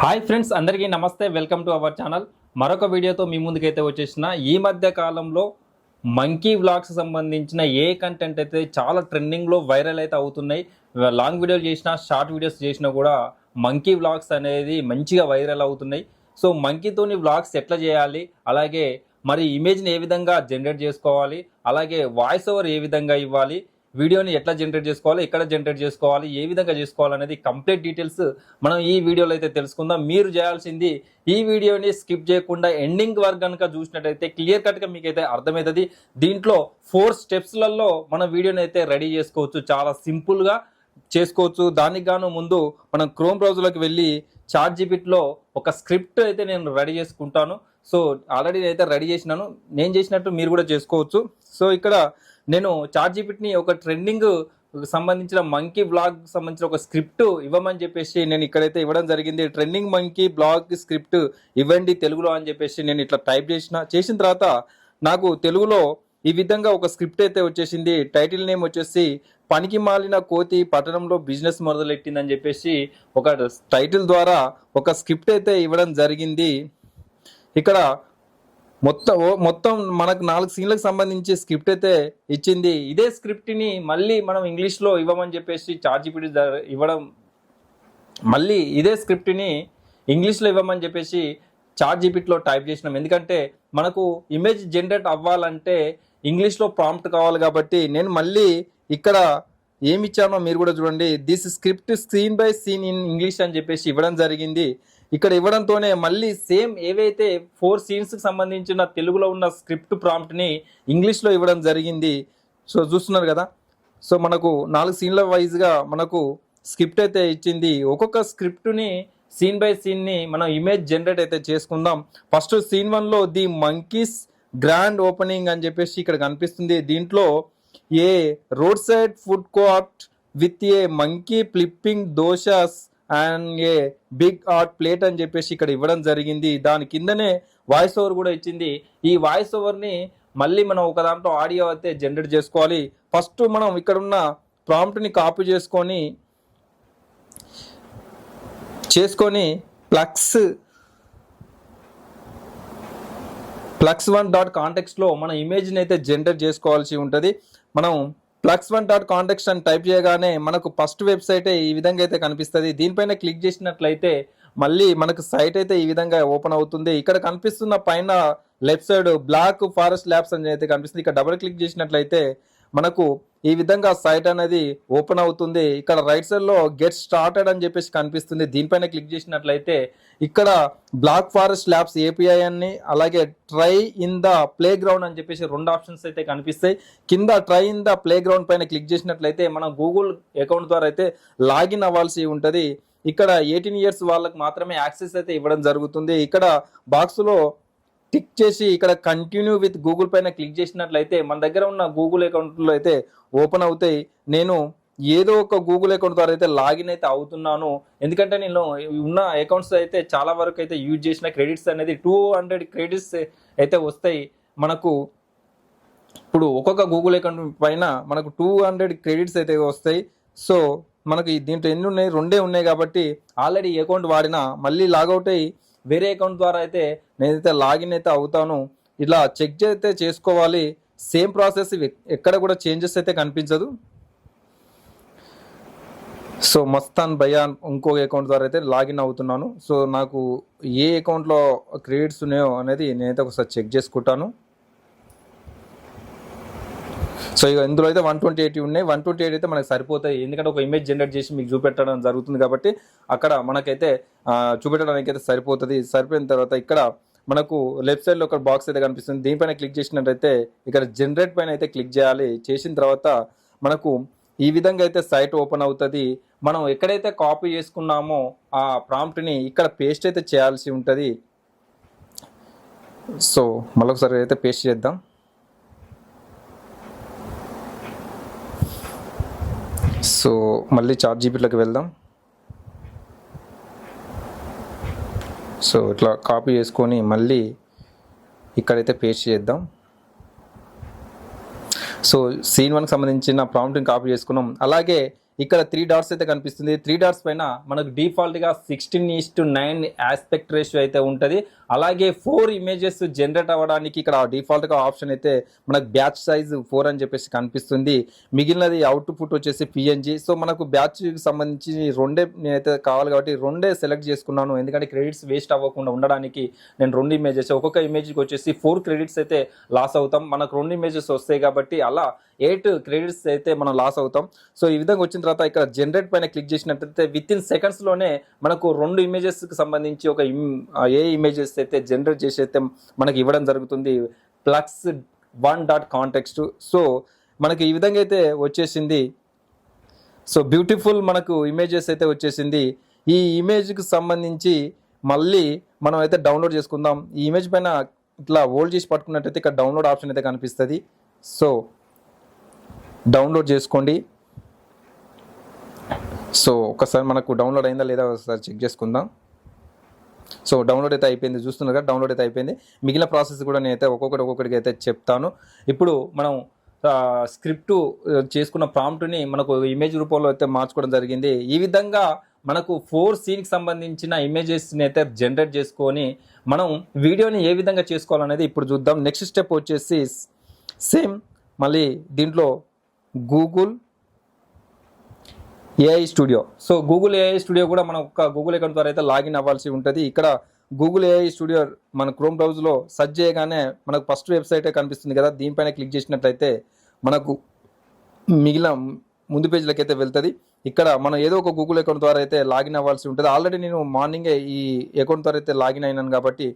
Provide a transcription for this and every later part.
Hi friends, అందరికీ నమస్తే. Welcome to our channel. మరొక వీడియోతో మీ ముందుకైతే వచ్చేసిన. ఈ మధ్య కాలంలో మంకీ వ్లాగ్స్ సంబంధించిన ఏ కంటెంట్ అయితే చాలా ట్రెండింగ్లో వైరల్ అయితే అవుతున్నాయి. లాంగ్ వీడియోలు చేసినా, షార్ట్ వీడియోస్ చేసినా కూడా మంకీ వ్లాగ్స్ అనేది మంచిగా వైరల్ అవుతున్నాయి. సో మంకీతోని వ్లాగ్స్ ఎట్లా చేయాలి, అలాగే మరి ఇమేజ్ని ఏ విధంగా జనరేట్ చేసుకోవాలి, అలాగే వాయిస్ ఓవర్ ఏ విధంగా ఇవ్వాలి, వీడియోని ఎట్లా జనరేట్ చేసుకోవాలి, ఎక్కడ జనరేట్ చేసుకోవాలి, ఏ విధంగా చేసుకోవాలనేది కంప్లీట్ డీటెయిల్స్ మనం ఈ వీడియోలో అయితే తెలుసుకుందాం. మీరు చేయాల్సింది ఈ వీడియోని స్కిప్ చేయకుండా ఎండింగ్ వరకు కనుక చూసినట్టయితే క్లియర్ కట్గా మీకైతే అర్థమవుతుంది. దీంట్లో 4 స్టెప్స్లలో మన వీడియోని అయితే రెడీ చేసుకోవచ్చు, చాలా సింపుల్గా చేసుకోవచ్చు. దానికి గాను ముందు మనం క్రోమ్ బ్రౌజర్లోకి వెళ్ళి చాట్‌జీపీటీలో ఒక స్క్రిప్ట్ అయితే నేను రెడీ చేసుకుంటాను. సో ఆల్రెడీ నేనైతే రెడీ చేసినాను. నేను చేసినట్టు మీరు కూడా చేసుకోవచ్చు. సో ఇక్కడ నేను చాట్‌జీపీటీని ఒక ట్రెండింగ్ సంబంధించిన మంకీ బ్లాగ్ సంబంధించిన ఒక స్క్రిప్ట్ ఇవ్వమని చెప్పేసి నేను ఇక్కడైతే ఇవ్వడం జరిగింది. ట్రెండింగ్ మంకీ బ్లాగ్ స్క్రిప్ట్ ఇవ్వండి తెలుగులో అని చెప్పేసి నేను ఇట్లా టైప్ చేసిన తర్వాత నాకు తెలుగులో ఈ విధంగా ఒక స్క్రిప్ట్ అయితే వచ్చేసింది. టైటిల్ నేమ్ వచ్చేసి పనికి మాలిన కోతి పట్టణంలో బిజినెస్ మొదలెట్టిందని చెప్పేసి ఒక టైటిల్ ద్వారా ఒక స్క్రిప్ట్ అయితే ఇవ్వడం జరిగింది. ఇక్కడ మొత్తం మనకు 4 సీన్లకు సంబంధించి స్క్రిప్ట్ అయితే ఇచ్చింది. ఇదే స్క్రిప్ట్ని మళ్ళీ మనం ఇంగ్లీష్లో ఇవ్వమని చెప్పేసి చాట్‌జీపీటీ ఇవ్వడం, మళ్ళీ ఇదే స్క్రిప్ట్ని ఇంగ్లీష్లో ఇవ్వమని చెప్పేసి చాట్‌జీపీటీలో టైప్ చేసినాం. ఎందుకంటే మనకు ఇమేజ్ జనరేట్ అవ్వాలంటే ఇంగ్లీష్లో ప్రాంప్ట్ కావాలి కాబట్టి నేను మళ్ళీ ఇక్కడ ఏమి ఇచ్చానో మీరు కూడా చూడండి. This script scene by scene in English అని చెప్పేసి ఇవ్వడం జరిగింది. ఇక్కడ ఇవ్వడంతోనే మళ్ళీ సేమ్ ఏవైతే 4 సీన్స్కి సంబంధించిన తెలుగులో ఉన్న స్క్రిప్ట్ ప్రాంప్ట్ని ఇంగ్లీష్లో ఇవ్వడం జరిగింది. సో చూస్తున్నారు కదా. సో మనకు 4 సీన్ల వైజ్గా మనకు స్క్రిప్ట్ అయితే ఇచ్చింది. ఒక్కొక్క స్క్రిప్ట్ని సీన్ బై సీన్ని మనం ఇమేజ్ జనరేట్ అయితే చేసుకుందాం. ఫస్ట్ సీన్ 1లో ది మంకీస్ గ్రాండ్ ఓపెనింగ్ అని చెప్పేసి ఇక్కడ కనిపిస్తుంది. దీంట్లో a road side food court with a monkey flipping dosas and a big art plate అని చెప్పేసి ఇక్కడ ఇవ్వడం జరిగింది. దాని కిందనే వాయిస్ ఓవర్ కూడా ఇచ్చింది. ఈ వాయిస్ ఓవర్ని మళ్ళీ మనం ఒక దాంట్లో ఆడియో అయితే జనరేట్ చేసుకోవాలి. ఫస్ట్ మనం ఇక్కడ ఉన్న ప్రాంప్ట్ని కాపీ చేసుకొని plus1.context లో మన ఇమేజ్ని అయితే జనరేట్ చేసుకోవాల్సి ఉంటుంది. మనం plus1.context అని టైప్ చేయగానే మనకు ఫస్ట్ వెబ్సైట్ ఈ విధంగా అయితే కనిపిస్తుంది. దీనిపైన క్లిక్ చేసినట్లయితే మళ్ళీ మనకు సైట్ అయితే ఈ విధంగా ఓపెన్ అవుతుంది. ఇక్కడ కనిపిస్తున్న పైన left side Black Forest Labs అని అయితే కనిపిస్తుంది. ఇక్కడ డబుల్ క్లిక్ చేసినట్లయితే మనకు ఈ విధంగా సైట్ అనేది ఓపెన్ అవుతుంది. ఇక్కడ రైట్ సైడ్లో గెట్ స్టార్టెడ్ అని చెప్పేసి కనిపిస్తుంది. దీనిపైన క్లిక్ చేసినట్లయితే ఇక్కడ బ్లాక్ ఫారెస్ట్ ల్యాబ్స్ ఏపీఐ అని, అలాగే try in the play ground అని చెప్పేసి 2 ఆప్షన్స్ అయితే కనిపిస్తాయి. కింద try in the play ground పైన క్లిక్ చేసినట్లయితే మనం గూగుల్ అకౌంట్ ద్వారా అయితే లాగిన్ అవ్వాల్సి ఉంటుంది. ఇక్కడ 18 ఇయర్స్ వాళ్ళకి మాత్రమే యాక్సెస్ అయితే ఇవ్వడం జరుగుతుంది. ఇక్కడ బాక్స్లో టిక్ చేసి ఇక్కడ కంటిన్యూ విత్ గూగుల్ పైన క్లిక్ చేసినట్లయితే మన దగ్గర ఉన్న గూగుల్ అకౌంట్లో అయితే ఓపెన్ అవుతాయి. నేను ఏదో ఒక గూగుల్ అకౌంట్ ద్వారా అయితే లాగిన్ అయితే అవుతున్నాను. ఎందుకంటే నేను ఉన్న అకౌంట్స్ అయితే చాలా వరకు అయితే యూజ్ చేసిన క్రెడిట్స్ అనేది 200 క్రెడిట్స్ అయితే వస్తాయి. మనకు ఇప్పుడు ఒక్కొక్క గూగుల్ అకౌంట్ పైన మనకు 200 క్రెడిట్స్ అయితే వస్తాయి. సో మనకి దీంట్లో ఎన్ని ఉన్నాయి, 2 ఉన్నాయి కాబట్టి ఆల్రెడీ అకౌంట్ వాడినా మళ్ళీ లాగౌట్ అయ్యి వేరే అకౌంట్ ద్వారా అయితే నేనైతే లాగిన్ అయితే అవుతాను. ఇలా చెక్ అయితే చేసుకోవాలి. సేమ్ ప్రాసెస్, ఎక్కడ కూడా చేంజెస్ అయితే కనిపించదు. సో మస్తాన్ భయ్యా ఇంకో అకౌంట్ ద్వారా అయితే లాగిన్ అవుతున్నాను. సో నాకు ఏ అకౌంట్లో క్రెడిట్స్ ఉన్నాయో అనేది నేనైతే ఒకసారి చెక్ చేసుకుంటాను. సో ఇక ఇందులో అయితే 128 ఉన్నాయి. 128 అయితే మనకు సరిపోతాయి. ఎందుకంటే ఒక ఇమేజ్ జనరేట్ చేసి మీకు చూపెట్టడం జరుగుతుంది కాబట్టి అక్కడ మనకైతే చూపెట్టడానికి అయితే సరిపోతుంది. సరిపోయిన తర్వాత ఇక్కడ మనకు లెఫ్ట్ సైడ్లో ఒక బాక్స్ అయితే కనిపిస్తుంది. దీనిపైన క్లిక్ చేసినట్టయితే ఇక్కడ జనరేట్ పైన అయితే క్లిక్ చేయాలి. చేసిన తర్వాత మనకు ఈ విధంగా అయితే సైట్ ఓపెన్ అవుతుంది. మనం ఎక్కడైతే కాపీ చేసుకున్నామో ఆ ప్రాంప్ట్ని ఇక్కడ పేస్ట్ అయితే చేయాల్సి ఉంటుంది. సో మళ్ళొకసారి అయితే పేస్ట్ చేద్దాం. సో మళ్ళీ చాట్‌జీపీటీలోకి వెళ్దాం. సో ఇట్లా కాపీ చేసుకొని మళ్ళీ ఇక్కడైతే పేస్ట్ చేద్దాం. సో సీన్ 1కి సంబంధించిన ప్రాంప్ట్ని కాపీ చేసుకున్నాం. అలాగే ఇక్కడ 3 డాట్స్ అయితే కనిపిస్తుంది. 3 డాట్స్ పైన మనకు డిఫాల్ట్గా 16:9 ఆస్పెక్ట్ రేషియో అయితే ఉంటుంది. అలాగే 4 ఇమేజెస్ జనరేట్ అవ్వడానికి ఇక్కడ డిఫాల్ట్గా ఆప్షన్ అయితే మనకు బ్యాచ్ సైజ్ 4 అని చెప్పేసి కనిపిస్తుంది. మిగిలినది అవుట్పుట్ వచ్చేసి పిఎన్జీ. సో మనకు బ్యాచ్కి సంబంధించి రెండే నేనైతే కావాలి కాబట్టి రెండే సెలెక్ట్ చేసుకున్నాను. ఎందుకంటే క్రెడిట్స్ వేస్ట్ అవ్వకుండా ఉండడానికి నేను 2 ఇమేజెస్, ఒక్కొక్క ఇమేజ్కి వచ్చేసి 4 క్రెడిట్స్ అయితే లాస్ అవుతాం. మనకు 2 ఇమేజెస్ వస్తాయి కాబట్టి అలా 8 క్రెడిట్స్ అయితే మనం లాస్ అవుతాం. సో ఈ విధంగా వచ్చిన తర్వాత ఇక్కడ జనరేట్ పైన క్లిక్ చేసినట్లయితే విత్ ఇన్ సెకండ్స్లోనే మనకు 2 ఇమేజెస్కి సంబంధించి ఒక ఏ ఇమేజెస్ అయితే జనరేట్ చేసి అయితే మనకి ఇవ్వడం జరుగుతుంది. Plus1.context. సో మనకి ఈ విధంగా అయితే వచ్చేసింది. సో బ్యూటిఫుల్ మనకు ఇమేజెస్ అయితే వచ్చేసింది. ఈ ఇమేజ్కి సంబంధించి మళ్ళీ మనం అయితే డౌన్లోడ్ చేసుకుందాం. ఈ ఇమేజ్ పైన ఇట్లా హోల్డ్ చేసి పట్టుకున్నట్టయితే ఇక్కడ డౌన్లోడ్ ఆప్షన్ అయితే కనిపిస్తుంది. సో డౌన్లోడ్ చేసుకోండి. సో ఒకసారి మనకు డౌన్లోడ్ అయిందా లేదా ఒకసారి చెక్ చేసుకుందాం. సో డౌన్లోడ్ అయితే అయిపోయింది, చూస్తున్నారు కదా, డౌన్లోడ్ అయితే అయిపోయింది. మిగిలిన ప్రాసెస్ కూడా నేనైతే ఒక్కొక్కటికి అయితే చెప్తాను. ఇప్పుడు మనం స్క్రిప్ట్ చేసుకున్న ప్రాంప్ట్ని మనకు ఇమేజ్ రూపంలో అయితే మార్చుకోవడం జరిగింది. ఈ విధంగా మనకు 4 సీన్కి సంబంధించిన ఇమేజెస్ని అయితే జనరేట్ చేసుకొని మనం వీడియోని ఏ విధంగా చేసుకోవాలనేది ఇప్పుడు చూద్దాం. నెక్స్ట్ స్టెప్ వచ్చేసి సేమ్ మళ్ళీ దీంట్లో Google AI studio. So Google AI studio కూడా మనం ఒక గూగుల్ అకౌంట్ ద్వారా అయితే లాగిన్ అవ్వాల్సి ఉంటుంది. ఇక్కడ గూగుల్ ఏఐ స్టూడియో మన క్రోమ్ బ్రౌజర్లో సెర్చ్ చేయగానే మనకు ఫస్ట్ వెబ్సైటే కనిపిస్తుంది కదా, దీనిపైన క్లిక్ చేసినట్లయితే మనకు మిగిలిన ముందు పేజీలకి అయితే వెళ్తుంది. ఇక్కడ మనం ఏదో ఒక గూగుల్ అకౌంట్ ద్వారా అయితే లాగిన్ అవ్వాల్సి ఉంటుంది. ఆల్రెడీ నేను మార్నింగే ఈ అకౌంట్ ద్వారా అయితే లాగిన్ అయినాను కాబట్టి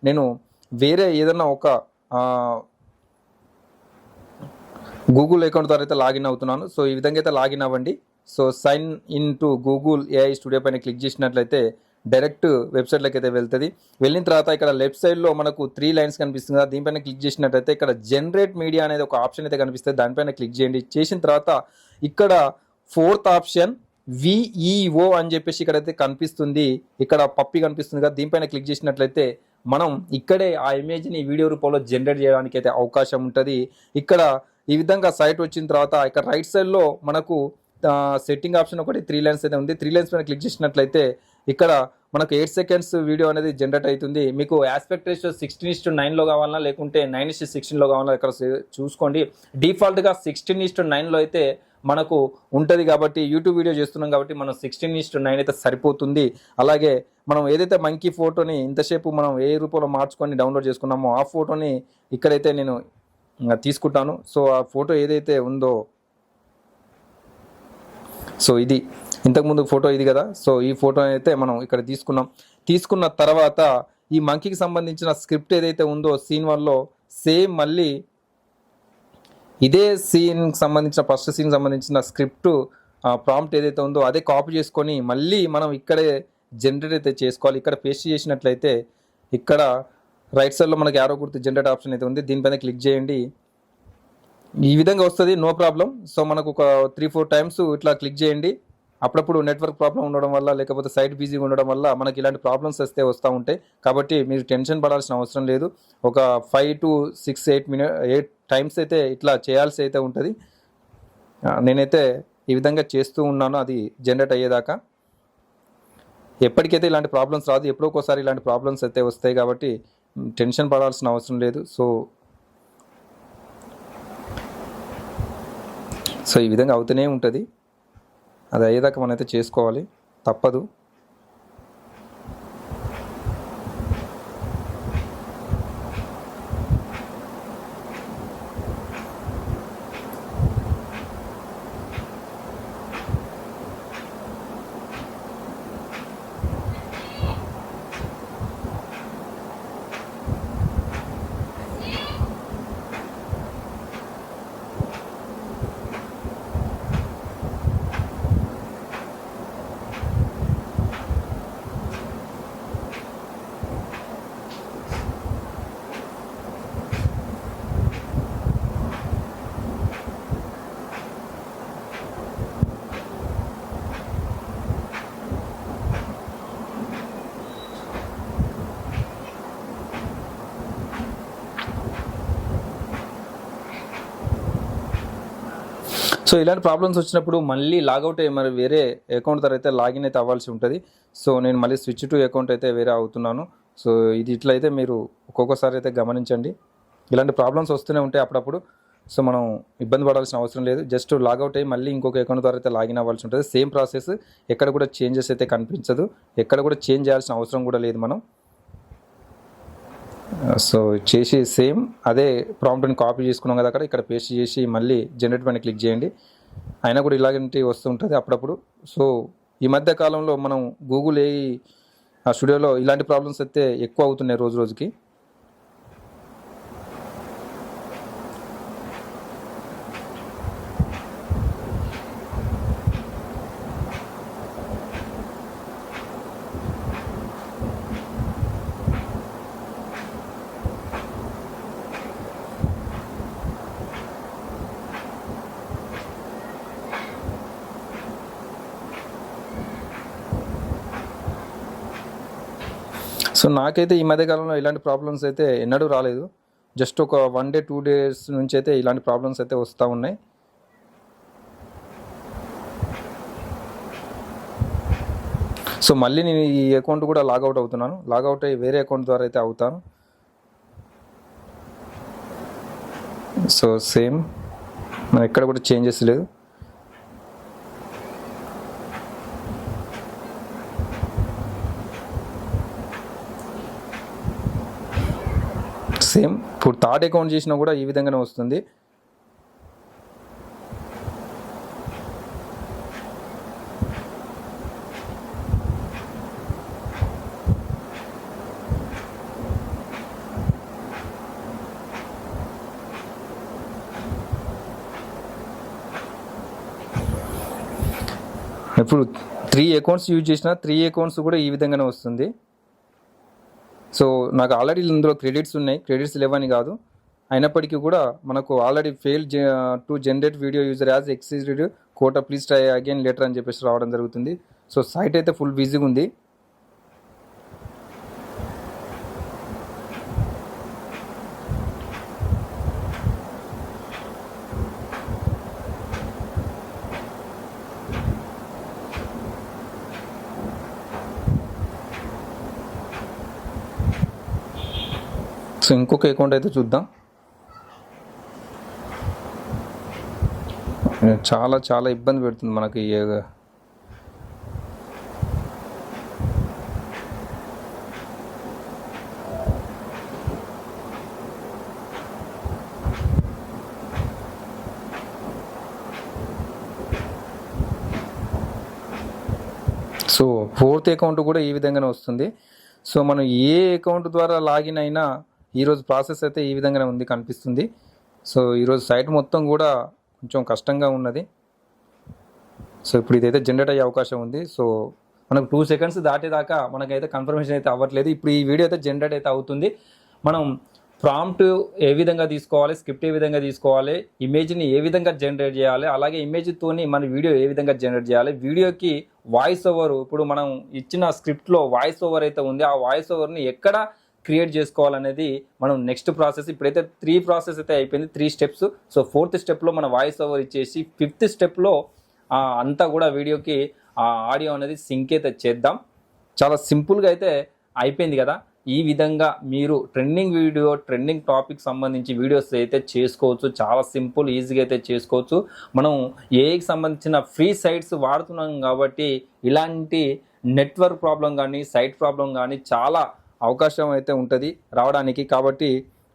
నేను వేరే ఏదన్నా ఒక గూగుల్ అకౌంట్ ద్వారా అయితే లాగిన్ అవుతున్నాను. సో ఈ విధంగా అయితే లాగిన్ అవ్వండి. So sign in to Google AI Studio పైన క్లిక్ చేసినట్లయితే డైరెక్ట్ వెబ్సైట్లోకి అయితే వెళ్తుంది. వెళ్ళిన తర్వాత ఇక్కడ లెఫ్ట్ సైడ్లో మనకు 3 లైన్స్ కనిపిస్తుంది కదా, దీనిపైన క్లిక్ చేసినట్లయితే ఇక్కడ జనరేట్ మీడియా అనేది ఒక ఆప్షన్ అయితే కనిపిస్తుంది. దానిపైన క్లిక్ చేయండి. చేసిన తర్వాత ఇక్కడ 4th ఆప్షన్ విఈఓ అని చెప్పేసి ఇక్కడైతే కనిపిస్తుంది. ఇక్కడ పప్పి కనిపిస్తుంది కదా, దీనిపైన క్లిక్ చేసినట్లయితే మనం ఇక్కడే ఆ ఇమేజ్ని వీడియో రూపంలో జనరేట్ చేయడానికి అయితే అవకాశం ఉంటుంది. ఇక్కడ ఈ విధంగా సైట్ వచ్చిన తర్వాత ఇక్కడ రైట్ సైడ్లో మనకు సెట్టింగ్ ఆప్షన్ ఒకటి 3 లైన్స్ అయితే ఉంది. 3 లైన్స్ పైన క్లిక్ చేసినట్లయితే ఇక్కడ మనకు 8 సెకండ్స్ వీడియో అనేది జనరేట్ అవుతుంది. మీకు ఆస్పెక్ట్ రేషియో 16:9లో కావాలన్నా లేకుంటే 9:16లో కావాలన్నా ఇక్కడ చూసుకోండి. డిఫాల్ట్గా 16:9లో అయితే మనకు ఉంటుంది కాబట్టి యూట్యూబ్ వీడియో చేస్తున్నాం కాబట్టి మనం 16:9 అయితే సరిపోతుంది. అలాగే మనం ఏదైతే మంకీ ఫోటోని ఇంతసేపు మనం ఏ రూపంలో మార్చుకొని డౌన్లోడ్ చేసుకున్నామో ఆ ఫోటోని ఇక్కడైతే నేను తీసుకుంటాను. సో ఆ ఫోటో ఏదైతే ఉందో, సో ఇది ఇంతకుముందు ఫోటో ఇది కదా, సో ఈ ఫోటో అయితే మనం ఇక్కడ తీసుకున్న తర్వాత ఈ మంకీకి సంబంధించిన స్క్రిప్ట్ ఏదైతే ఉందో సీన్ 1లో సేమ్ మళ్ళీ ఇదే సీన్కి సంబంధించిన ఫస్ట్ సీన్కి సంబంధించిన స్క్రిప్ట్ ప్రాంప్ట్ ఏదైతే ఉందో అదే కాపీ చేసుకొని మళ్ళీ మనం ఇక్కడే జనరేట్ అయితే చేసుకోవాలి. ఇక్కడ పేస్ట్ చేసినట్లయితే ఇక్కడ రైట్ సైడ్లో మనకి యారో గుర్తు జనరేట్ ఆప్షన్ అయితే ఉంది, దీనిపైన క్లిక్ చేయండి. ఈ విధంగా వస్తుంది, నో ప్రాబ్లం. సో మనకు ఒక 3-4 టైమ్స్ ఇట్లా క్లిక్ చేయండి. అప్పుడప్పుడు నెట్వర్క్ ప్రాబ్లం ఉండడం వల్ల లేకపోతే సైట్ బిజీగా ఉండడం వల్ల మనకి ఇలాంటి ప్రాబ్లమ్స్ వస్తూ ఉంటాయి. కాబట్టి మీరు టెన్షన్ పడాల్సిన అవసరం లేదు. ఒక 5 to 6, 8 టైమ్స్ అయితే ఇట్లా చేయాల్సి అయితే ఉంటుంది. నేనైతే ఈ విధంగా చేస్తూ ఉన్నాను అది జనరేట్ అయ్యేదాకా. ఎప్పటికైతే ఇలాంటి ప్రాబ్లమ్స్ రాదు, ఎప్పుడో ఒకసారి ఇలాంటి ప్రాబ్లమ్స్ అయితే వస్తాయి కాబట్టి టెన్షన్ పడాల్సిన అవసరం లేదు. సో ఈ విధంగా అవుతూనే ఉంటుంది. అది అయ్యేదాకా మనమైతే చేసుకోవాలి, తప్పదు. సో ఇలాంటి ప్రాబ్లమ్స్ వచ్చినప్పుడు మళ్ళీ లాగౌట్ అయ్యి మరి వేరే అకౌంట్ ద్వారా అయితే లాగిన్ అయితే అవ్వాల్సి ఉంటుంది. సో నేను మళ్ళీ స్విచ్ టు అకౌంట్ అయితే వేరే అవుతున్నాను. సో ఇది ఇట్లయితే మీరు ఒక్కొక్కసారి అయితే గమనించండి. ఇలాంటి ప్రాబ్లమ్స్ వస్తూనే ఉంటాయి అప్పుడప్పుడు. సో మనం ఇబ్బంది పడాల్సిన అవసరం లేదు. జస్ట్ లాగౌట్ అయ్యి మళ్ళీ ఇంకొక అకౌంట్ ద్వారా అయితే లాగిన్ అవ్వాల్సి ఉంటుంది. సేమ్ ప్రాసెస్, ఎక్కడ కూడా చేంజెస్ అయితే కనిపించదు, ఎక్కడ కూడా చేంజ్ చేయాల్సిన అవసరం కూడా లేదు మనం. సో చేసి సేమ్ అదే ప్రాంప్ట్ని కాపీ చేసుకున్నాం కదా, అక్కడ ఇక్కడ పేస్ట్ చేసి మళ్ళీ జనరేట్ పైన క్లిక్ చేయండి. అయినా కూడా ఇలాంటి వస్తుంటుంది అప్పుడప్పుడు. సో ఈ మధ్య కాలంలో మనం గూగుల్ ఆ స్టూడియోలో ఇలాంటి ప్రాబ్లమ్స్ అయితే ఎక్కువ అవుతున్నాయి రోజు రోజుకి. సో నాకైతే ఈ మధ్యకాలంలో ఇలాంటి ప్రాబ్లమ్స్ అయితే ఎన్నడూ రాలేదు. జస్ట్ ఒక 1 డే 2 డేస్ నుంచి అయితే ఇలాంటి ప్రాబ్లమ్స్ అయితే వస్తూ ఉన్నాయి. సో మళ్ళీ నేను ఈ అకౌంట్ కూడా లాగౌట్ అవుతున్నాను. లాగౌట్ అయ్యి వేరే అకౌంట్ ద్వారా అయితే అవుతాను. సో సేమ్ మన ఎక్కడ కూడా చేంజెస్ లేదు. సేమ్ ఇప్పుడు థర్డ్ అకౌంట్ చేసినా కూడా ఈ విధంగానే వస్తుంది. ఇప్పుడు 3 అకౌంట్స్ యూజ్ చేసిన 3 అకౌంట్స్ కూడా ఈ విధంగానే వస్తుంది. సో నాకు ఆల్రెడీ ఇందులో క్రెడిట్స్ ఉన్నాయి, క్రెడిట్స్ లేవని కాదు. అయినప్పటికీ కూడా మనకు already fail to generate video user has exceeded quota please try again later అని చెప్పేసి రావడం జరుగుతుంది. సో సైట్ అయితే ఫుల్ బిజీగా ఉంది. సో ఇంకొక అకౌంట్ అయితే చూద్దాం. చాలా చాలా ఇబ్బంది పెడుతుంది మనకి. సో 4th అకౌంట్ కూడా ఈ విధంగానే వస్తుంది. సో మనం ఏ అకౌంట్ ద్వారా లాగిన్ అయినా ఈరోజు ప్రాసెస్ అయితే ఈ విధంగానే ఉంది కనిపిస్తుంది. సో ఈరోజు సైట్ మొత్తం కూడా కొంచెం కష్టంగా ఉన్నది. సో ఇప్పుడు ఇదైతే జనరేట్ అయ్యే అవకాశం ఉంది. సో మనకు 2 సెకండ్స్ దాటేదాకా మనకైతే కన్ఫర్మేషన్ అయితే అవ్వట్లేదు. ఇప్పుడు ఈ వీడియో అయితే జనరేట్ అయితే అవుతుంది. మనం ప్రాంప్ట్ ఏ విధంగా తీసుకోవాలి, స్క్రిప్ట్ ఏ విధంగా తీసుకోవాలి, ఇమేజ్ని ఏ విధంగా జనరేట్ చేయాలి, అలాగే ఇమేజ్తోని మన వీడియో ఏ విధంగా జనరేట్ చేయాలి, వీడియోకి వాయిస్ ఓవర్, ఇప్పుడు మనం ఇచ్చిన స్క్రిప్ట్లో వాయిస్ ఓవర్ అయితే ఉంది, ఆ వాయిస్ ఓవర్ని ఎక్కడ క్రియేట్ చేసుకోవాలనేది మనం నెక్స్ట్ ప్రాసెస్. ఇప్పుడైతే 3 ప్రాసెస్ అయితే అయిపోయింది, 3 స్టెప్స్. సో 4th స్టెప్లో మన వాయిస్ ఓవర్ ఇచ్చేసి 5th స్టెప్లో అంతా కూడా వీడియోకి ఆ ఆడియో అనేది సింక్ అయితే చేద్దాం. చాలా సింపుల్గా అయితే అయిపోయింది కదా. ఈ విధంగా మీరు ట్రెండింగ్ టాపిక్ సంబంధించి వీడియోస్ అయితే చేసుకోవచ్చు. చాలా సింపుల్, ఈజీగా అయితే చేసుకోవచ్చు. మనం ఏఐకి సంబంధించిన ఫ్రీ సైట్స్ వాడుతున్నాం కాబట్టి ఇలాంటి నెట్వర్క్ ప్రాబ్లం కానీ సైట్ ప్రాబ్లం కానీ చాలా అవకాశం అయితే ఉంటుంది రావడానికి. కాబట్టి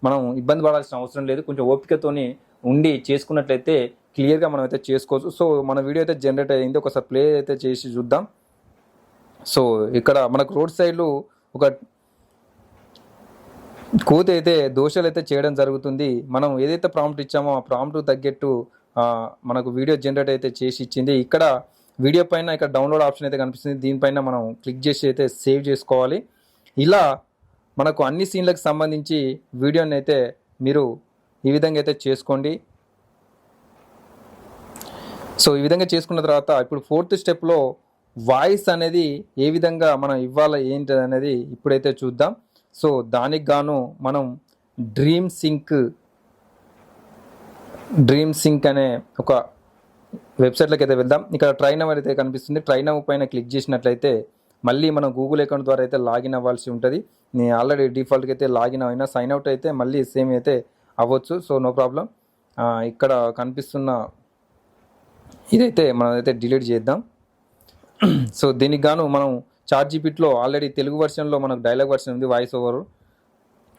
మనం ఇబ్బంది పడాల్సిన అవసరం లేదు. కొంచెం ఓపికతోని ఉండి చేసుకున్నట్లయితే క్లియర్గా మనం అయితే చేసుకోవచ్చు. సో మన వీడియో అయితే జనరేట్ అయ్యింది, ఒకసారి ప్లే అయితే చేసి చూద్దాం. సో ఇక్కడ మనకు రోడ్ సైడ్లో ఒక కోతి అయితే దోషాలు అయితే చేయడం జరుగుతుంది. మనం ఏదైతే ప్రాంప్ట్ ఇచ్చామో ఆ ప్రాంప్ట్ తగ్గట్టు మనకు వీడియో జనరేట్ అయితే చేసి ఇచ్చింది. ఇక్కడ వీడియో పైన ఇక్కడ డౌన్లోడ్ ఆప్షన్ అయితే కనిపిస్తుంది, దీనిపైన మనం క్లిక్ చేసి అయితే సేవ్ చేసుకోవాలి. ఇలా మనకు అన్ని సీన్లకు సంబంధించి వీడియోని అయితే మీరు ఈ విధంగా అయితే చేసుకోండి. సో ఈ విధంగా చేసుకున్న తర్వాత ఇప్పుడు 4th స్టెప్లో వాయిస్ అనేది ఏ విధంగా మనం ఇవ్వాలి ఏంటి అనేది ఇప్పుడైతే చూద్దాం. సో దానికి గాను మనం డ్రీమ్ సింక్ అనే ఒక వెబ్సైట్లోకి అయితే వెళ్దాం. ఇక్కడ ట్రై నౌ అయితే కనిపిస్తుంది. ట్రై నౌ పైన క్లిక్ చేసినట్లయితే మళ్ళీ మనం గూగుల్ అకౌంట్ ద్వారా అయితే లాగిన్ అవ్వాల్సి ఉంటుంది. నేను ఆల్రెడీ డిఫాల్ట్గా అయితే లాగిన్ అయినా, సైన్ అవుట్ అయితే మళ్ళీ సేమ్ అయితే అవ్వచ్చు. So no problem. ఇక్కడ కనిపిస్తున్న ఇదైతే మనం అయితే డిలీట్ చేద్దాం. సో దీనికి గాను మనం ChatGPTలో ఆల్రెడీ తెలుగు వర్షన్లో మనకు డైలాగ్ వర్షన్ ఉంది, వాయిస్ ఓవర్.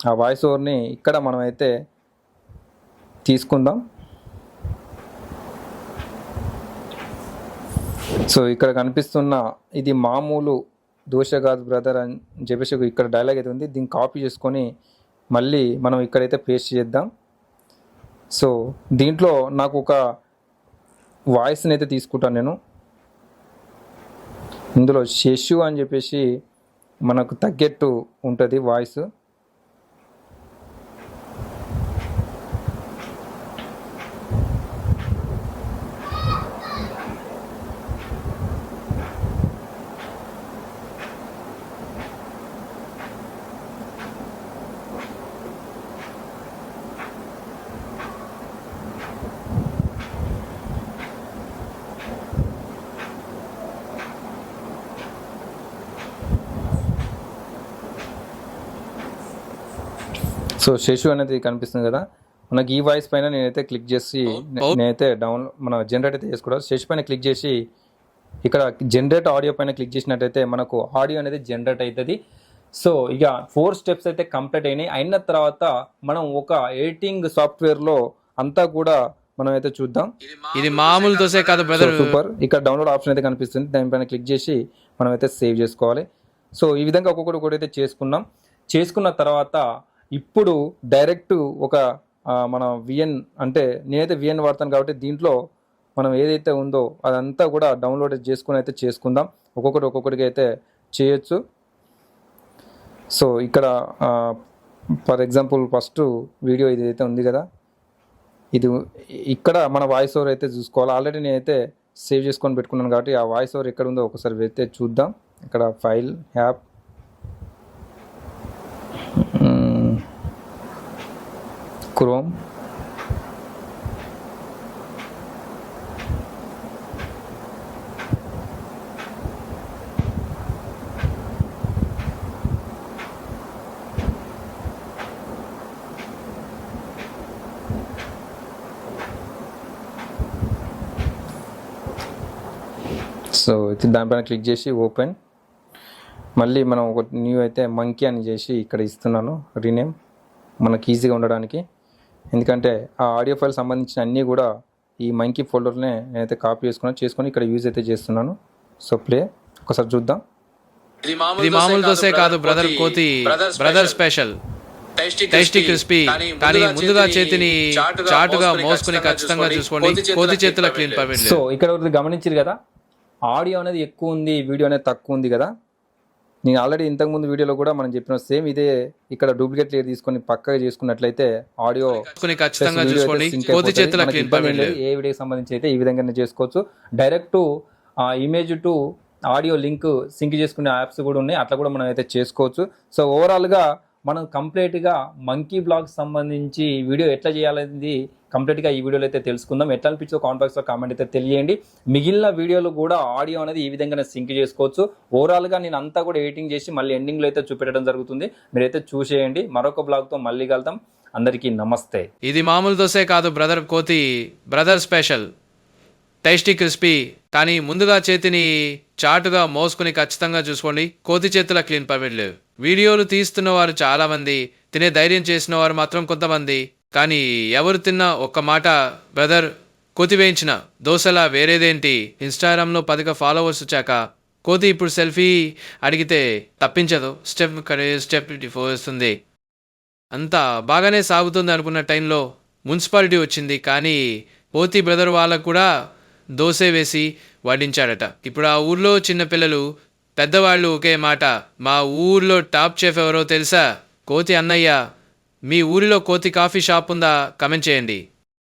ఆ వాయిస్ ఓవర్ని ఇక్కడ మనం అయితే తీసుకుందాం. సో ఇక్కడ కనిపిస్తున్న ఇది మామూలు దోశ కాదు బ్రదర్ అని చెప్పేసి ఇక్కడ డైలాగ్ అయితే ఉంది. దీన్ని కాపీ చేసుకొని మళ్ళీ మనం ఇక్కడైతే పేస్ట్ చేద్దాం. సో దీంట్లో నాకు ఒక వాయిస్ని అయితే తీసుకుంటాను నేను. ఇందులో శశు అని చెప్పేసి మనకు తగ్గట్టు ఉంటుంది వాయిస్. సో శశు అనేది కనిపిస్తుంది కదా, మనకి ఈ వాయిస్ పైన నేనైతే క్లిక్ చేసి నేనైతే మన జనరేట్ అయితే చేసుకోవడం. శశు పైన క్లిక్ చేసి ఇక్కడ జనరేట్ ఆడియో పైన క్లిక్ చేసినట్టయితే మనకు ఆడియో అనేది జనరేట్ అవుతుంది. సో ఇక 4 స్టెప్స్ అయితే కంప్లీట్ అయినాయి. అయిన తర్వాత మనం ఒక ఎడిటింగ్ సాఫ్ట్వేర్లో అంతా కూడా మనం అయితే చూద్దాం. ఇది మామూలు దోసే కాదు బ్రదర్. సూపర్. ఇక్కడ డౌన్లోడ్ ఆప్షన్ అయితే కనిపిస్తుంది, దానిపైన క్లిక్ చేసి మనం అయితే సేవ్ చేసుకోవాలి. సో ఈ విధంగా ఒక్కొక్కటి అయితే చేసుకున్న తర్వాత ఇప్పుడు డైరెక్ట్ ఒక మన విఎన్ అంటే నేనైతే విఎన్ వాడతాను కాబట్టి దీంట్లో మనం ఏదైతే ఉందో అదంతా కూడా డౌన్లోడ్ చేసుకుందాం. ఒక్కొక్కటిగా అయితే చేయొచ్చు. సో ఇక్కడ ఫర్ ఎగ్జాంపుల్ ఫస్ట్ వీడియో ఇది అయితే ఉంది కదా, ఇది ఇక్కడ మన వాయిస్ ఓవర్ అయితే చూసుకోవాలి. ఆల్రెడీ నేనైతే సేవ్ చేసుకొని పెట్టుకున్నాను కాబట్టి ఆ వాయిస్ ఓవర్ ఎక్కడ ఉందో ఒకసారి అయితే చూద్దాం. ఇక్కడ ఫైల్, యాప్, క్రోమ్, సో దానిపైన క్లిక్ చేసి ఓపెన్. మళ్ళీ మనం ఒక న్యూ అయితే మంకీ అని చేసి ఇక్కడ ఇస్తున్నాను రీనేమ్, మనకి ఈజీగా ఉండడానికి. ఎందుకంటే ఆ ఆడియో ఫైల్ సంబంధించిన అన్నీ కూడా ఈ మంకీ ఫోల్డర్నే నేనైతే కాపీ చేసుకొని ఇక్కడ యూజ్ అయితే చేస్తున్నాను. సో ప్లే ఒకసారి చూద్దాం. ఇది మామూలు దోసే కాదు బ్రదర్, కోతి బ్రదర్ స్పెషల్, టేస్టీ క్రిస్పీ. కానీ ముందుగా చేతిని చాటుగా మోసుకుని ఖచ్చితంగా చూసుకోండి, కోతి చేతుల క్లీన్ పర్మిట్. సో ఇక్కడ గమనించారు కదా, ఆడియో అనేది ఎక్కువ ఉంది, వీడియో అనేది తక్కువ ఉంది కదా. నేను ఆల్రెడీ ఇంతకుముందు వీడియోలో కూడా మనం చెప్పిన సేమ్ ఇదే ఇక్కడ డూప్లికేట్ లేయర్ తీసుకొని పక్కగా చేసుకున్నట్లయితే ఆడియో ఖచ్చితంగా చూసుకోండి, కోతి చేతుల క్లీన్ పర్మిట్. ఏ వీడియోకి సంబంధించి అయితే ఈ విధంగా చేసుకోవచ్చు. Direct image to audio link sync చేసుకునే యాప్స్ కూడా ఉన్నాయి, అట్లా కూడా మనం అయితే చేసుకోవచ్చు. సో ఓవరాల్గా మనం కంప్లీట్గా మంకీ బ్లాగ్ సంబంధించి వీడియో ఎట్లా చేయాలనేది కంప్లీట్గా ఈ వీడియోలో అయితే తెలుసుకుందాం. ఎట్లా అనిపించో కామెంట్ బాక్స్లో కామెంట్ అయితే తెలియండి. మిగిలిన వీడియోలు కూడా ఆడియో అనేది ఈ విధంగానే సింక్ చేసుకోవచ్చు. ఓవరాల్గా నేను అంతా కూడా ఎడిటింగ్ చేసి మళ్ళీ ఎండింగ్లో అయితే చూపెట్టడం జరుగుతుంది, మీరైతే చూసేయండి. మరొక బ్లాగ్తో మళ్ళీ కలుద్దాం. అందరికీ నమస్తే. ఇది మామూలు దోసే కాదు బ్రదర్, కోతి బ్రదర్ స్పెషల్, టేస్టీ క్రిస్పీ. కానీ ముందుగా చేతిని చాటుగా మోసుకుని ఖచ్చితంగా చూసుకోండి, కోతి చేతుల క్లీన్ పర్మిట్ లేవు. వీడియోలు తీస్తున్న వారు చాలా మంది, తినే ధైర్యం చేసిన వారు మాత్రం కొంతమంది. కానీ ఎవరు తిన్నా ఒక్క మాట, బ్రదర్ కోతి వేయించిన దోశలా వేరేదేంటి. ఇన్స్టాగ్రామ్లో 10 ఫాలోవర్స్ వచ్చాక కోతి ఇప్పుడు సెల్ఫీ అడిగితే తప్పించదు, స్టెప్ వస్తుంది. అంతా బాగానే సాగుతుంది అనుకున్న టైంలో మున్సిపాలిటీ వచ్చింది. కానీ కోతి బ్రదర్ వాళ్ళకు కూడా దోశ వేసి వడ్డించాడట. ఇప్పుడు ఆ ఊర్లో చిన్నపిల్లలు పెద్దవాళ్ళు ఒకే మాట, మా ఊర్లో టాప్ చెఫ్ ఎవరో తెలుసా? కోతి అన్నయ్య. మీ ఊరిలో కోతి కాఫీ షాప్ ఉందా? కమెంట్ చేయండి.